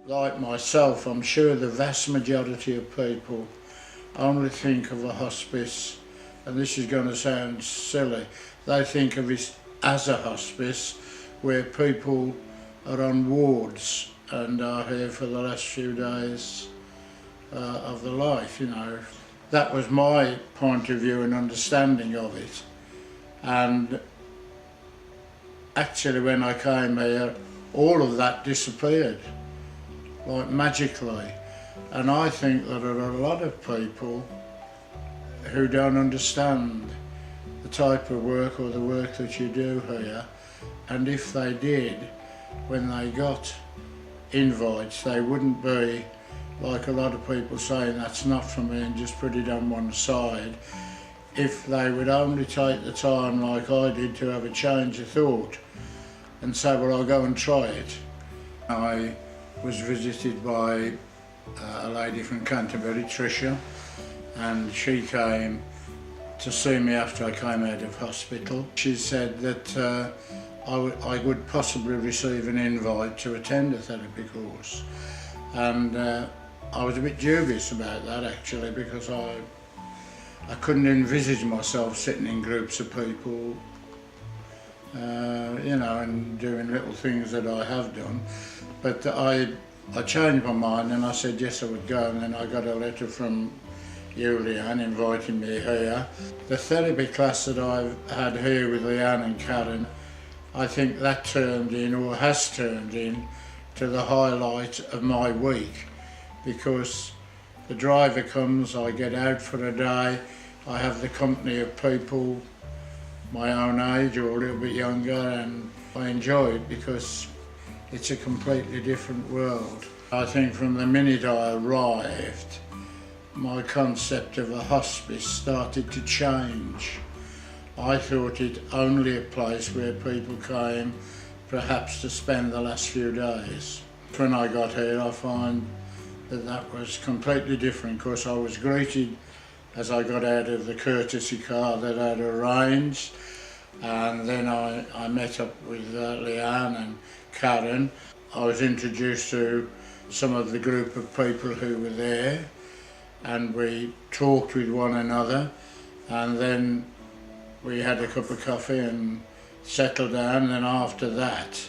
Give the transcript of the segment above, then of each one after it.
Like myself, I'm sure the vast majority of people only think of a hospice, and this is going to sound silly, they think of it as a hospice where people are on wards and are here for the last few days of their life, you know. That was my point of view and understanding of it. And actually when I came here, all of that disappeared, like magically. And I think that there are a lot of people who don't understand the type of work or the work that you do here, and if they did, when they got invites, they wouldn't be like a lot of people saying that's not for me and just put it on one side. If they would only take the time like I did to have a change of thought and say, well, I'll go and try it. I was visited by a lady from Canterbury, Tricia, and she came to see me after I came out of hospital. She said that I would possibly receive an invite to attend a therapy course, and I was a bit dubious about that actually, because I couldn't envisage myself sitting in groups of people, you know, and doing little things that I have done. But I changed my mind and I said yes, I would go, and then I got a letter from you, Leanne, inviting me here. The therapy class that I've had here with Leanne and Karen, I think that turned in, or has turned in, to the highlight of my week, because the driver comes, I get out for a day, I have the company of people my own age or a little bit younger, and I enjoy it because it's a completely different world. I think from the minute I arrived, my concept of a hospice started to change. I thought it only a place where people came perhaps to spend the last few days. When I got here, I find that that was completely different, because I was greeted as I got out of the courtesy car that I'd arranged, and then I met up with Leanne and Karen. I was introduced to some of the group of people who were there, and we talked with one another, and then we had a cup of coffee and settled down. And then after that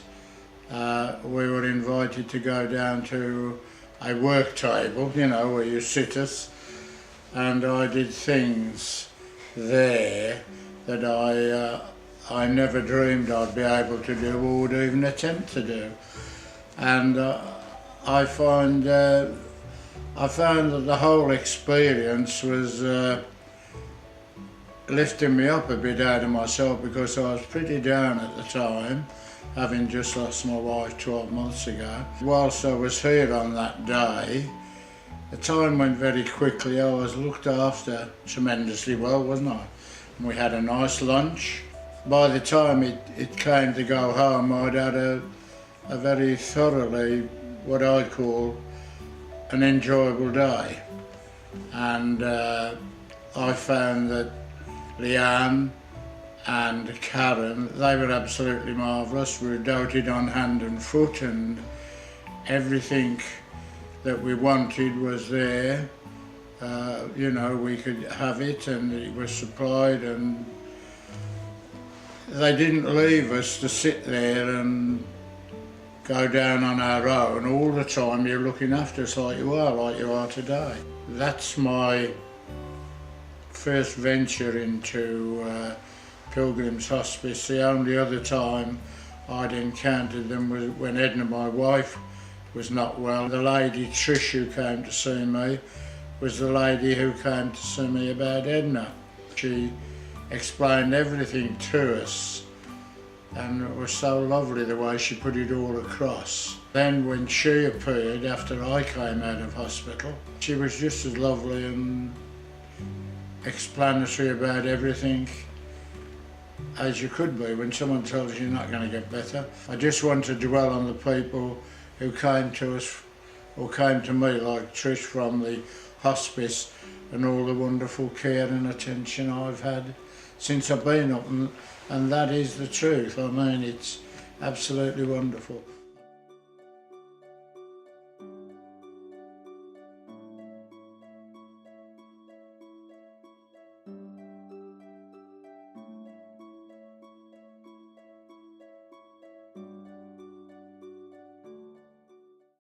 we were invited to go down to a work table, you know, where you sit us, and I did things there that I never dreamed I'd be able to do or would even attempt to do. And I found that the whole experience was lifting me up a bit out of myself, because I was pretty down at the time, having just lost my wife 12 months ago. Whilst I was here on that day, the time went very quickly. I was looked after tremendously well, wasn't I? And we had a nice lunch. By the time it came to go home, I'd had a very thoroughly, what I call, an enjoyable day. And I found that Leanne and Karen, they were absolutely marvellous. We were doted on hand and foot, and everything that we wanted was there. You know, we could have it, and it was supplied, and they didn't leave us to sit there and go down on our own. All the time you're looking after us like you are today. That's my first venture into Pilgrims Hospice. The only other time I'd encountered them was when Edgar, my wife, was not well. The lady Trish who came to see me was the lady who came to see me about Edgar. She explained everything to us, and it was so lovely the way she put it all across. Then when she appeared after I came out of hospital, she was just as lovely and explanatory about everything as you could be when someone tells you you're not going to get better. I just want to dwell on the people who came to us, or came to me, like Trish, from the hospice, and all the wonderful care and attention I've had since I've been up, and that is the truth. I mean, it's absolutely wonderful.